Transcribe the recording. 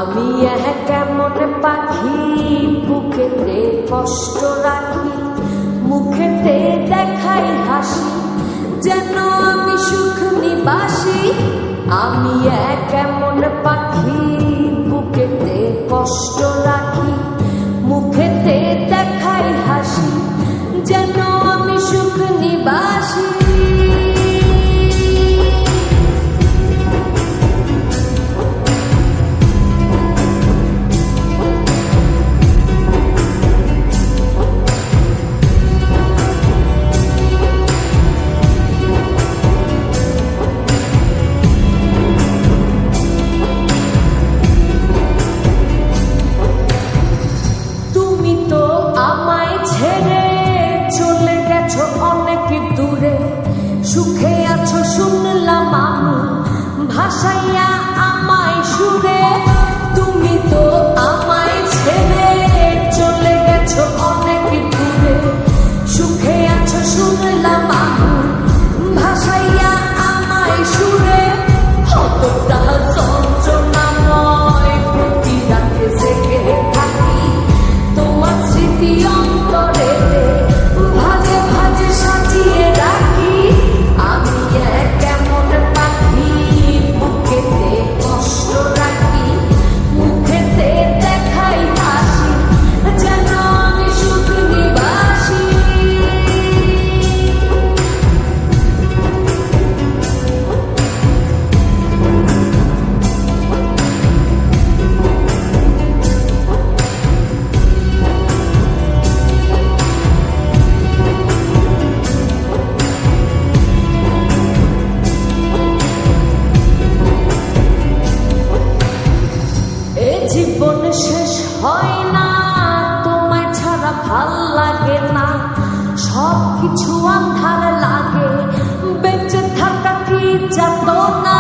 আমি কেমন পাখি বুকেতে কষ্ট রাখি, মুখেতে দেখাই হাসি, যেন আমি সুখ নিবাসী। আমি কেমন পাখি বুকেতে কষ্ট রাখি, মুখেতে দেখাই হাসি, যেন আমি সুখ নিবাসী। সুখে আছো শুনলাম আমি, ভাসাইয়া আমায় সুরে। তুমি তো আমায় ছেড়ে চলে গেছো অনেক দূরে। সুখে আছো শুনলাম আমি, ভাসাইয়া আমায় সুরে। কতটা যন্ত্রণাময় প্রতি রাতে জেগে থাকি, তোমার স্মৃতি অন্তরে ভাজে ভাজে সাজিয়ে রাখি। আমি কেমন পাখি বুকেতে কষ্ট রাখি, মুখেতে দেখাই হাসি, যেন আমি সুখ নিবাসী। জীবন শেষ হয় না, তোমায় ছাড়া ভাল লাগে না, সব কিছু আন্ধার লাগে, বেঁচে থাকা কি যাত না।